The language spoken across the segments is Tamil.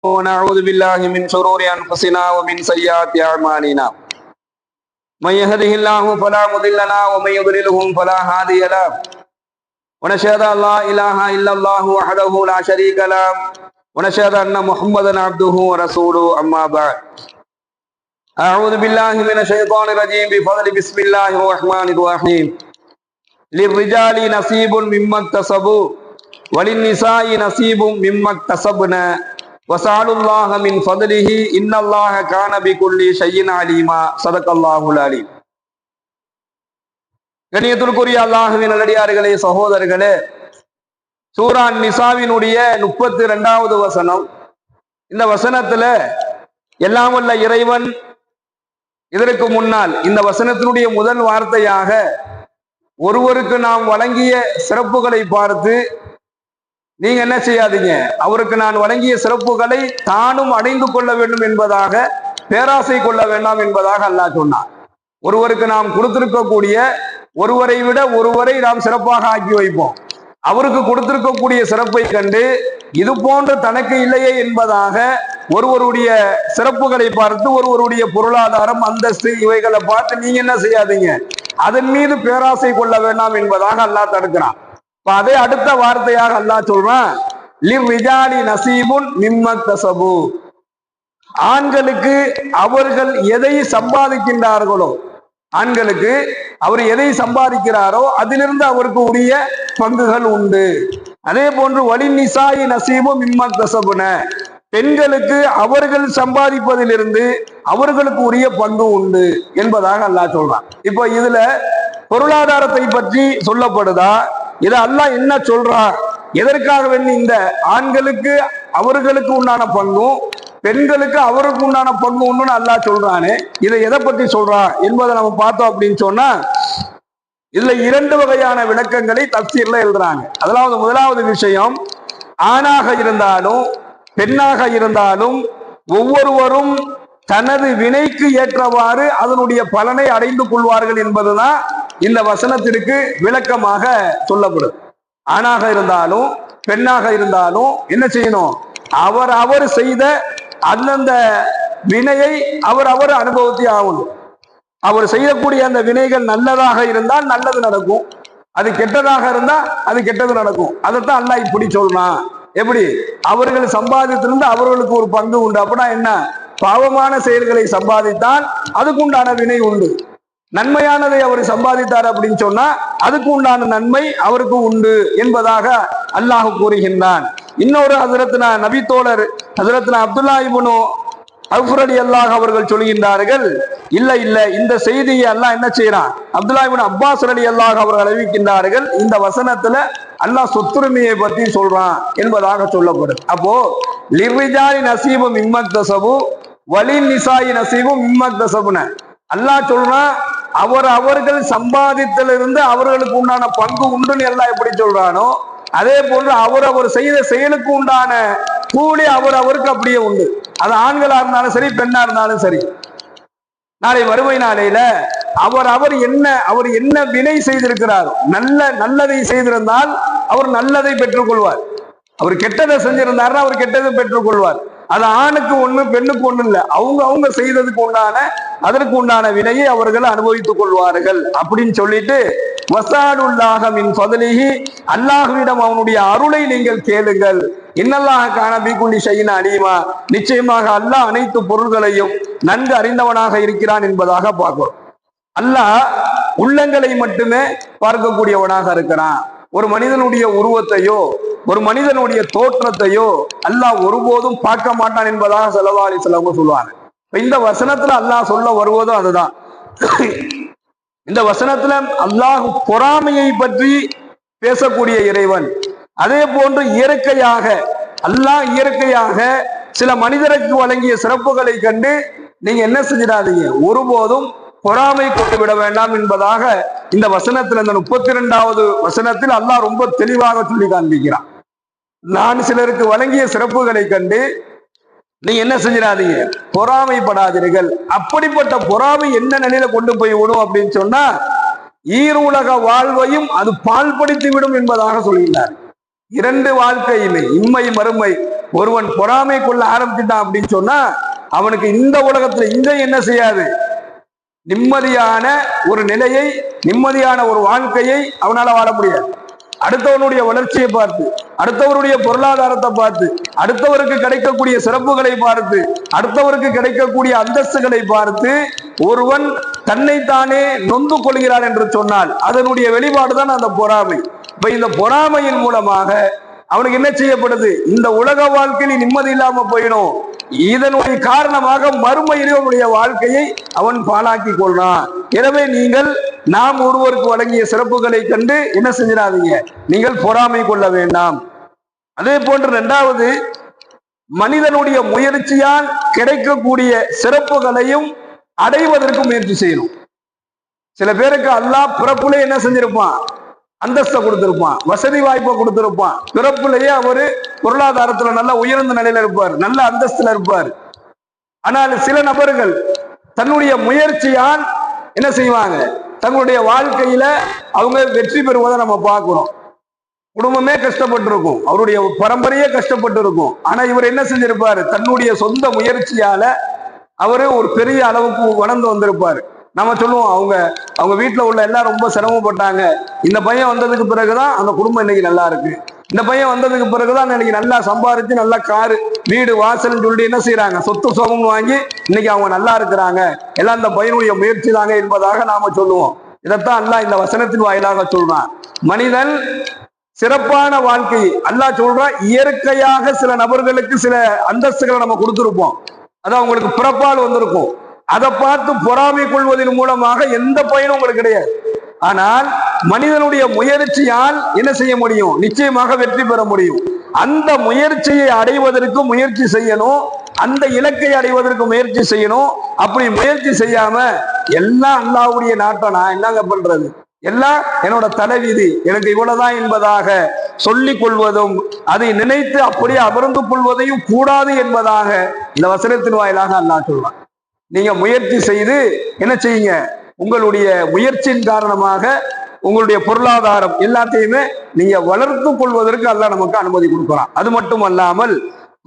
ونعوذ بالله من شرور أنفسنا ومن سيئات أعمالنا من يهده الله فلا مضل له ومن يضلله فلا هادي له ونشهد أن لا إله إلا الله وحده لا شريك له ونشهد أن محمدا عبده ورسوله أما بعد أعوذ بالله من الشيطان الرجيم بفضل بسم الله الرحمن الرحيم للرجال نصيب مما اكتسبوا وللنساء نصيب مما اكتسبنا وسألوا الله من فضله إن الله كان بكل شيء عليما صدق الله العليم. கண்ணியத்திற்குரிய அல்லாஹ்வின் நல்லடியார்களே, சகோதரர்களே, சூரா நிசாவினுடைய 32வது வசனம். இந்த வசனத்துல எல்லாம் வல்ல இறைவன் இதற்கு முன்னால் இந்த வசனத்தினுடைய முதல் வார்த்தையாக ஒருவருக்கு நாம் வழங்கிய சிறப்புகளை பார்த்து நீங்க என்ன செய்யாதீங்க, அவருக்கு நான் வழங்கிய சிறப்புகளை தானும் அடைந்து கொள்ள வேண்டும் என்பதாக பேராசை கொள்ள வேண்டாம் என்பதாக அல்லாஹ் சொன்னார். ஒருவருக்கு நாம் கொடுத்திருக்கக்கூடிய ஒருவரை விட ஒருவரை நாம் சிறப்பாக ஆக்கி வைப்போம். அவருக்கு கொடுத்திருக்கக்கூடிய சிறப்பை கண்டு இது போன்று தனக்கு இல்லையே என்பதாக ஒருவருடைய சிறப்புகளை பார்த்து ஒருவருடைய பொருளாதாரம், அந்தஸ்து இவைகளை பார்த்து நீங்க என்ன செய்யாதீங்க, அதன் மீது பேராசை கொள்ள வேண்டாம் என்பதாக அல்லாஹ் தடுக்கிறான். அதே அடுத்த வார்த்தையாக அல்லாஹ் சொல்றான், லிர்ரிஜாலி நசீபுன் மிம்மக்தஸபு, ஆண்களுக்கு அவர்கள் எதை சம்பாதிக்கின்றார்களோ, ஆண்களுக்கு அவர் எதை சம்பாதிக்கிறாரோ அதிலிருந்து அவருக்கு உரிய பங்குகள் உண்டு. அதே போன்று வலிநிசாயி நசீபு மிம்மக்தஸபுன, பெண்களுக்கு அவர்கள் சம்பாதிப்பதிலிருந்து அவர்களுக்கு உரிய பங்கு உண்டு என்பதாக அல்லாஹ் சொல்றான். இப்போ இதுல பொருளாதாரத்தை பற்றி சொல்லப்படுதா, இதை அல்லாஹ் என்ன சொல்றான், எதற்காக வேண்டி இந்த ஆண்களுக்கு அவர்களுக்கு உண்டான பங்கும் பெண்களுக்கு அவருக்கு உண்டான பங்கு ஒண்ணுன்னு அல்லாஹ் சொல்றானே, இதை எதை பற்றி சொல்றான் என்பதை நம்ம பார்த்தோம் அப்படின்னு சொன்னா இதுல 2 வகையான விளக்கங்களை தஃசீர்ல எழுதுறாங்க. அதாவது முதலாவது விஷயம், ஆணாக இருந்தாலும் பெண்ணாக இருந்தாலும் ஒவ்வொருவரும் தனது வினைக்கு ஏற்றவாறு அதனுடைய பலனை அடைந்து கொள்வார்கள் என்பதுதான் இந்த வசனத்திற்கு விளக்கமாக சொல்லப்படுது. ஆணாக இருந்தாலும் பெண்ணாக இருந்தாலும் என்ன செய்யணும், அவர் செய்த அந்தந்த வினையை அவர் அனுபவத்தை ஆகணும். அவர் செய்யக்கூடிய அந்த வினைகள் நல்லதாக இருந்தால் நல்லது நடக்கும், அது கெட்டதாக இருந்தா அது கெட்டது நடக்கும். அதைத்தான் அல்லாஹ் இப்படி சொல்றான். எப்படி, அவர்கள் சம்பாதித்திருந்து அவர்களுக்கு ஒரு பங்கு உண்டு. அப்படின்னா என்ன, பாவமான செயல்களை சம்பாதித்தால் அதுக்கு உண்டான வினை உண்டு, நன்மையானதை அவர் சம்பாதித்தார் அப்படின்னு சொன்னா அதுக்கு உண்டான நன்மை அவருக்கு உண்டு என்பதாக அல்லாஹ் கூறுகின்றான். இன்னொரு ஹஜ்ரத்னா நபி தோழர் ஹஜ்ரத்னா அப்துல்லா இப்னு அவ்ஃப் ரலியல்லாஹு அவர்கள் சொல்கின்றார்கள், இல்ல இந்த செய்தியை அல்லாஹ் என்ன செய்யறான், அப்துல்லா இப்னு அப்பாஸ் ரலியல்லாஹு அவர்கள் அறிவிக்கின்றார்கள், இந்த வசனத்துல அல்லாஹ் சொத்துரிமையை பற்றி சொல்றான் என்பதாக சொல்லப்படுது. அப்போ லிர்ரிஜாலி நசீபு மிம்மக்தஸபு வலிநிசாயி நசீபு மிம்மக்தஸபுன, அல்லாஹ் சொல்றான் அவர்கள் சம்பாதித்திலிருந்து அவர்களுக்கு உண்டான பங்கு உண்டுன்னு எல்லாம் எப்படி சொல்றானோ அதே போன்று அவர் செய்த செயலுக்கு உண்டான கூலி அவருக்கு அப்படியே உண்டு. அது ஆண்களா இருந்தாலும் சரி பெண்ணா இருந்தாலும் சரி. நாளை வறுமை நாளையில அவர் என்ன வினை செய்திருக்கிறார், நல்லதை செய்திருந்தால் அவர் நல்லதை பெற்றுக்கொள்வார், அவர் கெட்டதை செஞ்சிருந்தாருன்னா அவர் கெட்டதை பெற்றுக்கொள்வார். அது ஆணுக்கு ஒண்ணு பெண்ணுக்கு ஒண்ணு இல்லை, அவங்க செய்ததுக்கு உண்டான அதற்கு உண்டான வினையை அவர்கள் அனுபவித்துக் கொள்வார்கள் அப்படின்னு சொல்லிட்டு வஸாலுல்லாஹ மின் ஃபத்லிஹி, அல்லாஹ்விடம் அவனுடைய அருளை நீங்கள் கேளுங்கள், இன்னல்லாஹ கான பிகுல்லி ஷைஇன் அலீமா, நிச்சயமாக அல்லாஹ் அனைத்து பொருள்களையும் நன்கு அறிந்தவனாக இருக்கிறான் என்பதாக பார்க்கிறோம். அல்லாஹ் உள்ளங்களை மட்டுமே பார்க்கக்கூடியவனாக இருக்கிறான். ஒரு மனிதனுடைய உருவத்தையோ ஒரு மனிதனுடைய தோற்றத்தையோ அல்லாஹ் ஒருபோதும் பார்க்க மாட்டான் என்பதாக ஸல்லல்லாஹு அலைஹி வஸல்லம் சொல்லுவாங்க. இந்த வசனத்துல அல்லாஹ் சொல்ல வருவதும் அதுதான். இந்த வசனத்துல அல்லாஹ் பொறாமையை பற்றி பேசக்கூடிய இறைவன். அதே போன்று இயற்கையாக சில மனிதருக்கு வழங்கிய சிறப்புகளை கண்டு நீங்க என்ன செஞ்சிடாதீங்க, ஒருபோதும் பொறாமை கொண்டு விட வேண்டாம் என்பதாக இந்த வசனத்தில் இந்த 32வது வசனத்தில் அல்லாஹ் ரொம்ப தெளிவாக சொல்லி காண்பிக்கிறான். நான் சிலருக்கு வழங்கிய சிறப்புகளை கண்டு நீ என்ன செஞ்சிடாதீங்க, பொறாமைப்படாதீர்கள். அப்படிப்பட்ட பொறாமை என்ன நிலையில கொண்டு போய் விடும் அப்படின்னு சொன்னா ஈருலக வாழ்வையும் அது பால்படுத்தி விடும் என்பதாக சொல்கிறார். இரண்டு வாழ்க்கையுமே இம்மை மறுமை ஒருவன் பொறாமை கொள்ள ஆரம்பிச்சுட்டான் அப்படின்னு சொன்னா அவனுக்கு இந்த உலகத்துல இங்க என்ன செய்யாது, நிம்மதியான ஒரு நிலையை, நிம்மதியான ஒரு வாழ்க்கையை அவனால வாழ முடியாது. அடுத்தவனுடைய வளர்ச்சியை பார்த்து, அடுத்தவருடைய பொருளாதாரத்தை பார்த்து, அடுத்தவருக்கு கிடைக்கக்கூடிய சிறப்புகளை பார்த்து, அடுத்தவருக்கு கிடைக்கக்கூடிய அந்தஸ்துகளை பார்த்து ஒருவன் தன்னைத்தானே நொந்து கொள்கிறான் என்று சொன்னால் அதனுடைய வெளிப்பாடுதான் அந்த பொறாமை. இப்ப இந்த பொறாமையின் மூலமாக அவனுக்கு என்ன செய்யப்படுது, இந்த உலக வாழ்க்கையில் நிம்மதி இல்லாம போயிடும். இதனுடைய காரணமாக மறுமையிலே அவனுடைய வாழ்க்கையை அவன் பாழாக்கி கொள்றான். எனவே நீங்கள் நாம் ஒருவருக்கு வழங்கிய சிறப்புகளை கண்டு என்ன செஞ்சிடாதீங்க, நீங்கள் பொறாமை கொள்ள வேண்டாம். அதே போன்று இரண்டாவது, மனிதனுடைய முயற்சியால் கிடைக்கக்கூடிய சிறப்புகளையும் அடைவதற்கு முயற்சி செய்யணும். சில பேருக்கு அல்லாஹ் பிறப்புல என்ன செஞ்சிருப்பான், அந்தஸ்தை கொடுத்திருப்பான், வசதி வாய்ப்பை கொடுத்திருப்பான், பிறப்புலேயே அவரு பொருளாதாரத்துல நல்ல உயர்ந்த நிலையில இருப்பார், நல்ல அந்தஸ்துல இருப்பார். ஆனால் சில நபர்கள் தன்னுடைய முயற்சியால் என்ன செய்வாங்க, தங்களுடைய வாழ்க்கையில அவங்க வெற்றி பெறுவதை நம்ம பார்க்கிறோம். குடும்பமே கஷ்டப்பட்டு இருக்கும், அவருடைய பரம்பரையே கஷ்டப்பட்டு இருக்கும். ஆனா இவர் என்ன செஞ்சிருப்பாரு, தன்னுடைய சொந்த முயற்சியால அவரு ஒரு பெரிய அளவுக்கு வளர்ந்து வந்திருப்பாரு. நம்ம சொல்லுவோம் அவங்க வீட்டுல உள்ள எல்லாம் ரொம்ப சிரமப்பட்டாங்க, இந்த பையன் வந்ததுக்கு பிறகுதான் அந்த குடும்பம் இன்னைக்கு நல்லா இருக்கு, இந்த பையன் வந்ததுக்கு பிறகுதான் இன்னைக்கு நல்லா சம்பாரிச்சு நல்லா காரு வீடு வாசல்னு சொல்லிட்டு என்ன செய்யறாங்க, சொத்து சோகம் வாங்கி இன்னைக்கு அவங்க நல்லா இருக்கிறாங்க, எல்லாம் இந்த பையனுடைய முயற்சி தாங்க என்பதாக நாம சொல்லுவோம். இதைத்தான் அல்லாஹ் இந்த வசனத்தின் வாயிலாக சொல்றான். மனிதன் சிறப்பான வாழ்க்கை அல்லாஹ் சொல்றான், இயற்கையாக சில நபர்களுக்கு சில அந்தஸ்துகளை நம்ம கொடுத்திருப்போம், அது அவங்களுக்கு பிறப்பால் வந்திருக்கும். அதை பார்த்து பொறாமை கொள்வதன் மூலமாக எந்த பயனும் உங்களுக்கு கிடையாது. ஆனால் மனிதனுடைய முயற்சியால் என்ன செய்ய முடியும், நிச்சயமாக வெற்றி பெற முடியும். அந்த முயற்சியை அடைவதற்கு முயற்சி செய்யணும், அந்த இலக்கை அடைவதற்கு முயற்சி செய்யணும். அப்படி முயற்சி செய்யாம எல்லாம் அல்லாஹ்வுடைய நாட்டம், நான் என்னங்க பண்றது, எல்லாம் என்னோட தலைவிதி, எனக்கு இவ்வளவுதான் என்பதாக சொல்லிக் கொள்வதும் அதை நினைத்து அப்படியே அமர்ந்து கொள்வதையும் கூடாது என்பதாக இந்த வசனத்தின் வாயிலாக அல்லாஹ் சொல்றான். நீங்க முயற்சி செய்து என்ன செய்யுங்க, உங்களுடைய முயற்சியின் காரணமாக உங்களுடைய பொருளாதாரம் எல்லாத்தையுமே நீங்க வளர்த்து கொள்வதற்கு அல்லாஹ் நமக்கு அனுமதி கொடுக்கிறான். அது மட்டும் அல்லாமல்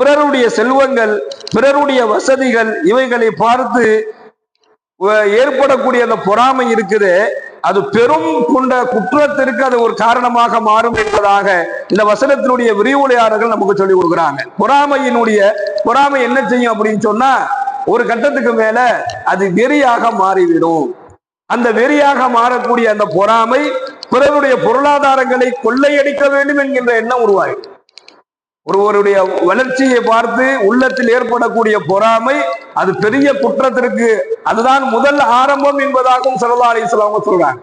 பிறருடைய செல்வங்கள், பிறருடைய வசதிகள், இவைகளை பார்த்து ஏற்படக்கூடிய அந்த பொறாமை இருக்குது, அது பெரும் கொண்ட குற்றத்திற்கு அது ஒரு காரணமாக மாறும் என்பதாக இந்த வசனத்தினுடைய விரிவுரையாளர்கள் நமக்கு சொல்லிக் கொடுக்குறாங்க. பொறாமை என்ன செய்யும் அப்படின்னு சொன்னா, ஒரு கட்டத்துக்கு மேல அது வெறியாக மாறிவிடும். அந்த வெறியாக மாறக்கூடிய அந்த பொறாமை பிறருடைய பொருளாதாரங்களை கொள்ளையடிக்க வேண்டும் என்கின்ற எண்ணம் உருவாகும். ஒருவருடைய வளர்ச்சியை பார்த்து உள்ளத்தில் ஏற்படக்கூடிய பொறாமை அது பெரிய குற்றத்திற்கு அதுதான் முதல் ஆரம்பம் என்பதாகவும் ஸல்லல்லாஹு அலைஹி வஸல்லம் சொல்றாங்க.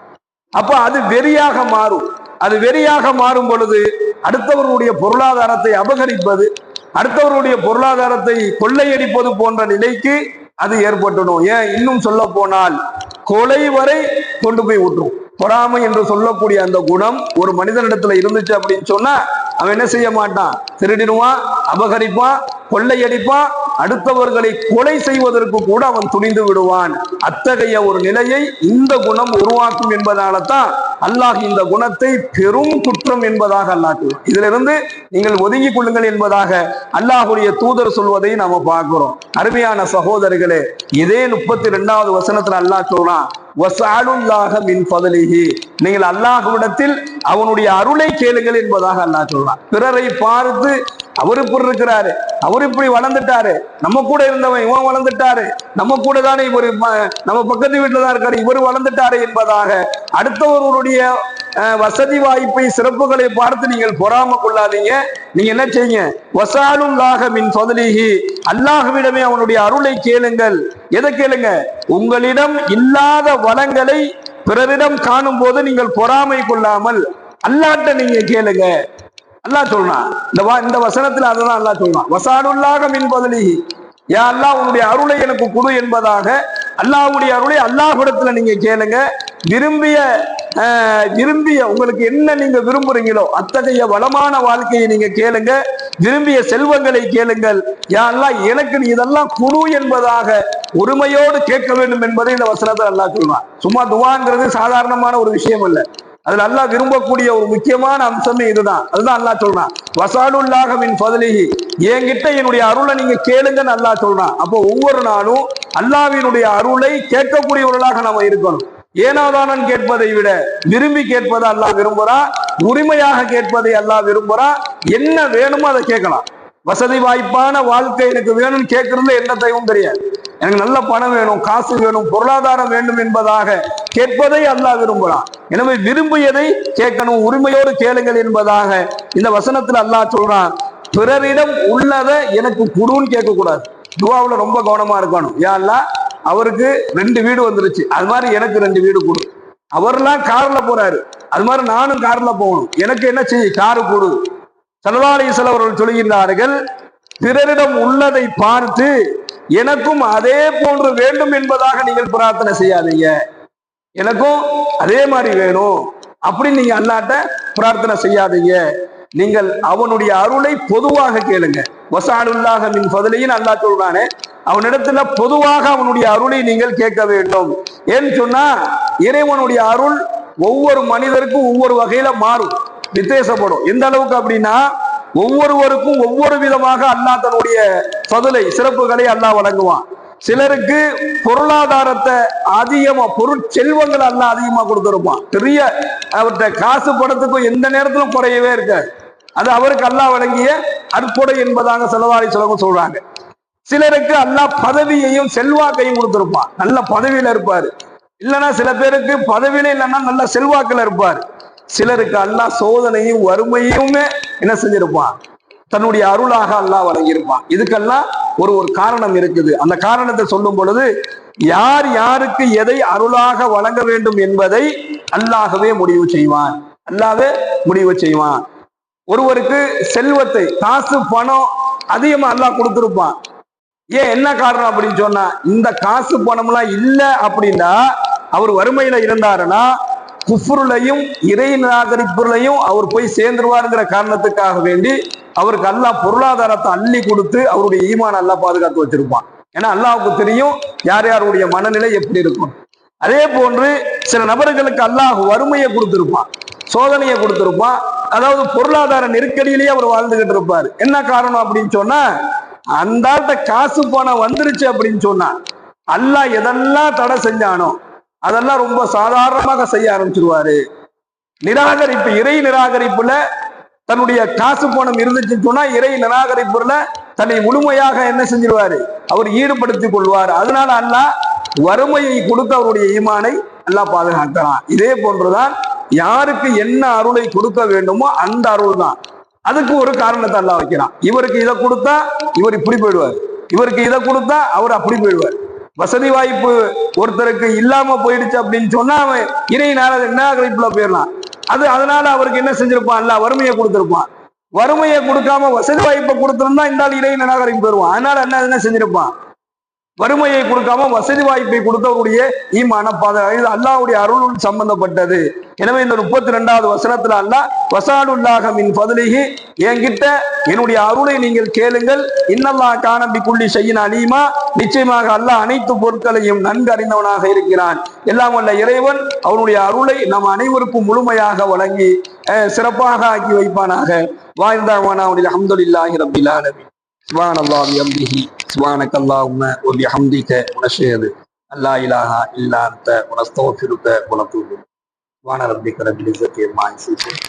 அப்ப அது வெறியாக மாறும். அது வெறியாக மாறும் பொழுது அடுத்தவர்களுடைய பொருளாதாரத்தை அபகரிப்பது, அடுத்தவருடைய பொருளாதாரத்தை கொள்ளையடிப்பது போன்ற நிலைக்கு அது ஏற்பட்டுடும். ஏன் இன்னும் சொல்ல போனால் கொலை வரை கொண்டு போய் விட்டுரும். பொறாமை என்று சொல்லக்கூடிய அந்த குணம் ஒரு மனிதனிடத்துல இருந்துச்சு அப்படின்னு சொன்னா அவன் என்ன செய்ய மாட்டான், திருடிடுவான், அபகரிப்பான், கொள்ளையடிப்பான், அடுத்தவர்களை கொலை செய்வதற்கு கூட அவன் துணிந்து விடுவான். அத்தகைய ஒரு நிலையை இந்த குணம் உருவாக்கும் என்பதால தான் அல்லாஹ் இந்த குணத்தை பெரும் குற்றம் என்பதாக அல்லாஹ் சொல்றான். இதுல இருந்து நீங்கள் ஒதுங்கிக் கொள்ளுங்கள் என்பதாக அல்லாஹுடைய தூதர் சொல்வதை நாம பார்க்கிறோம். அருமையான சகோதரர்களே, இதே 32வது வசனத்துல அல்லாஹ் சொல்றான், நீங்கள் அல்லாஹ்விடத்தில் அவனுடைய அருளை கேளுங்கள் என்பதாக அல்லாஹ் சொல்றான். பிறரை பார்த்து அவரு இப்படி இருக்கிறாரு, அவரு இப்படி வளர்ந்துட்டாரு, நம்ம கூட இருந்தவன் இவன் வளர்ந்துட்டாரு, நம்ம கூட தானே இவர், நம்ம பக்கத்து வீட்டுல தான் இருக்காரு, இவர் வளர்ந்துட்டாரு என்பதாக அடுத்தவர்களுடைய வசதி வாய்ப்பை சிறப்புகளை பார்த்து நீங்கள் பொறாம கொள்ளாதீங்க. நீங்க என்ன செய்யுங்க, வஸாலுல்லாஹ மின் ஃபத்லிஹி, அல்லாஹ்விடமே அவனுடைய அருளை கேளுங்கள். எதை கேளுங்க, உங்களிடம் இல்லாத வளங்களை பிறரிடம் காணும் போது நீங்கள் பொறாமை கொள்ளாமல் அல்லாஹ்ட்ட நீங்க கேளுங்க. அல்லாஹ் சொல்றான் இந்த வசனத்துல அதுதான் அல்லாஹ் சொல்றான், வஸாலுல்லாஹ மின் ஃபத்லிஹி, யா அல்லாஹ் உன்னுடைய அருளை எனக்கு கொடு என்பதாக அல்லாஹ்வுடைய அருளை அல்லாஹ்விடத்துல நீங்க கேளுங்க. விரும்பிய உங்களுக்கு என்ன நீங்க விரும்புறீங்களோ அத்தகைய வளமான வாழ்க்கையை நீங்க கேளுங்க. விரும்பிய செல்வங்களை கேளுங்கள். யா அல்லாஹ் எனக்கு நீ இதெல்லாம் குழு என்பதாக உரிமையோடு கேட்க வேண்டும் என்பதை இந்த வசனத்தை அல்லாஹ் சொல்றான். சும்மா துவாங்கிறது சாதாரணமான ஒரு விஷயம் அல்ல. அதுல அல்லாஹ் விரும்பக்கூடிய ஒரு முக்கியமான அம்சமே இதுதான். அதுதான் அல்லாஹ் சொல்றான், வசாலுல்லாஹ மின் ஃபத்லிஹி, என்கிட்ட என்னுடைய அருளை நீங்க கேளுங்கன்னு அல்லாஹ் சொல்றான். அப்போ ஒவ்வொரு நாளும் அல்லாஹ்வினுடைய அருளை கேட்கக்கூடியவர்களாக நாம இருக்கணும். ஏனாதானன் கேட்பதை விட விரும்பி கேட்பதை அல்லாஹ் விரும்புறான், உரிமையாக கேட்பதை அல்லாஹ் விரும்புறான். என்ன வேணுமோ அதை கேட்கலாம். வசதி வாய்ப்பான வாழ்க்கை எனக்கு வேணும்னு கேட்கறதுல எந்த தெய்வம் தெரியாது. எனக்கு நல்ல பணம் வேணும், காசு வேணும், பொருளாதாரம் வேண்டும் என்பதாக கேட்பதை அல்லாஹ் விரும்புகிறான். எனவே விரும்பியதை கேட்கணும், உரிமையோடு கேளுங்கள் என்பதாக இந்த வசனத்துல அல்லாஹ் சொல்றான். பிறரிடம் உள்ளதை எனக்கு குடுன்னு கேட்க கூடாது. துவாவுல ரொம்ப கவனமா இருக்கணும். யா அல்லாஹ், அவருக்கு 2 வீடு வந்துருச்சு, அது மாதிரி எனக்கு 2 வீடு கொடு. அவர்லாம் கார்ல போறாரு, அது மாதிரி நானும் கார்ல போகணும், எனக்கு என்ன செய்ய, காரு கொடு. ஸல்லல்லாஹு அலைஹி வஸல்லம் அவர்கள் சொல்கின்றார்கள், பிறரிடம் உள்ளதை பார்த்து எனக்கும் அதே போன்று வேண்டும் என்பதாக நீங்கள் பிரார்த்தனை செய்யாதீங்க. எனக்கும் அதே மாதிரி வேணும் அப்படின்னு நீங்க அல்லாஹ்ட்ட பிரார்த்தனை செய்யாதீங்க. நீங்கள் அவனுடைய அருளை பொதுவாக கேளுங்க. வஸஅலுல்லாஹ மின் ஃபத்லிஹி அல்லாஹ் சொல்றானே, அவனிடத்துல பொதுவாக அவனுடைய அருளை நீங்கள் கேட்க வேண்டும். ஏன்னு சொன்னா, இறைவனுடைய அருள் ஒவ்வொரு மனிதருக்கும் ஒவ்வொரு வகையில மாறும், வித்தியாசப்படும். எந்த அளவுக்கு அப்படின்னா, ஒவ்வொருவருக்கும் ஒவ்வொரு விதமாக அல்லாஹ் தன்னுடைய ஃபதுலை, சிறப்புகளை அல்லாஹ் வழங்குவான். சிலருக்கு பொருளாதாரத்தை அதிகமா, பொருட்செல்வங்கள் அல்லாஹ் அதிகமா கொடுத்திருப்பான். பெரிய அவர்கிட்ட காசு பணத்துக்கும் எந்த நேரத்திலும் குறையவே இருக்காது. அது அவருக்கு அல்லாஹ் வழங்கிய அற்புடை என்பதாக ஸல்லல்லாஹு அலைஹி வஸல்லம் சொல்றாங்க. சிலருக்கு அல்லாஹ் பதவியையும் செல்வாக்கையும் கொடுத்திருப்பான், நல்ல பதவியில இருப்பாரு. இல்லைன்னா சில பேருக்கு பதவியில இல்லைன்னா நல்ல செல்வாக்குல இருப்பாரு. சிலருக்கு அல்லாஹ் சோதனையும் வறுமையுமே என்ன செஞ்சிருப்பான், தன்னுடைய அருளாக அல்லாஹ் வழங்கியிருப்பான். இதுக்கெல்லாம் ஒரு காரணம் இருக்குது. அந்த காரணத்தை சொல்லும் பொழுது, யார் யாருக்கு எதை அருளாக வழங்க வேண்டும் என்பதை அல்லாஹ்வே முடிவு செய்வான். அல்லாஹ்வே முடிவு செய்வான். ஒருவருக்கு செல்வத்தை, காசு பணம் அதிகமா அல்லாஹ் கொடுத்திருப்பான். ஏன், என்ன காரணம் அப்படின்னு சொன்னா, இந்த காசு பணம்லாம் இல்லை அப்படின்னா, அவர் வறுமையில இருந்தாருன்னா குஃப்ருலையும் இறை நிராகரிப்புலையும் அவர் போய் சேர்ந்துருவாருங்கிற காரணத்துக்காக வேண்டி அவருக்கு அல்லாஹ் பொருளாதாரத்தை அள்ளி கொடுத்து அவருடைய ஈமான் அல்லாஹ் பாதுகாத்து வச்சிருப்பான். ஏன்னா அல்லாஹ்வுக்கு தெரியும் யார் யாருடைய மனநிலை எப்படி இருக்கும். அதே போன்று சில நபர்களுக்கு அல்லாஹ் வறுமையை கொடுத்திருப்பான், சோதனையை கொடுத்திருப்பான். அதாவது பொருளாதார நெருக்கடியிலேயே அவர் வாழ்ந்துகிட்டு இருப்பார். என்ன காரணம் அப்படின்னு சொன்னா, அந்த காசு பணம் வந்துருச்சு அப்படின்னு சொன்னா அல்லாஹ் எதெல்லாம் தடை செஞ்சானோ அதெல்லாம் ரொம்ப சாதாரணமாக செய்ய ஆரம்பிச்சிருவாரு. நிராகரிப்பு, இறை நிராகரிப்புல தன்னுடைய காசு பணம் இருந்துச்சுன்னு சொன்னா இறை நிராகரிப்புல தன்னை முழுமையாக என்ன செஞ்சிருவாரு, அவர் ஈடுபடுத்திக் கொள்வார். அதனால அல்லாஹ் வறுமையை கொடுத்து அவருடைய ஈமானை அல்லாஹ் பாதுகாக்கிறான். இதே போன்றுதான் யாருக்கு என்ன அருளை கொடுக்க வேண்டுமோ அந்த அருள் தான். அதுக்கு ஒரு காரணத்தை அல்லாஹ் வைக்கிறான். இவருக்கு இதை கொடுத்தா இவர் இப்படி போயிடுவார், இவருக்கு இதை கொடுத்தா அவர் அப்படி போயிடுவார். வசதி வாய்ப்பு ஒருத்தருக்கு இல்லாம போயிடுச்சு அப்படின்னு சொன்னா அவன் இறை நிராகரிப்புல போயிடலாம். அதனால அவருக்கு என்ன செஞ்சிருப்பான், அல்லாஹ் வறுமையை கொடுத்திருப்பான். வறுமையை கொடுக்காம வசதி வாய்ப்பை கொடுத்திருந்தா இந்த ஆள் இறை நிராகரிப்பு பெறுவான். அதனால என்ன செஞ்சிருப்பான், வறுமையை கொடுக்காம வசதி வாய்ப்பை கொடுத்தவருடைய ஈமான பாதுகாப்பு. இது அல்லாஹ்வுடைய அருள் சம்பந்தப்பட்டது. எனவே இந்த 32வது வசனத்துல அல்லாஹ், வஸாலுல்லாஹ மின் ஃபத்லிஹி, என்கிட்ட என்னுடைய அருளை நீங்கள் கேளுங்கள். இன்னல்லாஹ் கான பிகுல்லி ஷைஇன் அலீமா, நிச்சயமாக அல்லாஹ் அனைத்து பொருட்களையும் நன்கு அறிந்தவனாக இருக்கிறான். எல்லாம் வல்ல இறைவன் அவனுடைய அருளை நம் அனைவருக்கும் முழுமையாக வழங்கி சிறப்பாக ஆக்கி வைப்பானாக. வாய்ந்தாவானா அல்ஹம்துலில்லாஹி ரப்பில் ஆலமீன். சுப்ஹானல்லாஹி வபிஹம்திஹி, சுப்ஹானக அல்லாஹும்ம வபிஹம்திக, வனஷ்ஹது அல்லா இலாஹா இல்லா அன்த, வனஸ்தக்ஃபிருக வனதூபு இலைக். சுப்ஹான ரப்பிக ரப்பில் இஸ்ஸத்தி அம்மா யசிஃபூன்.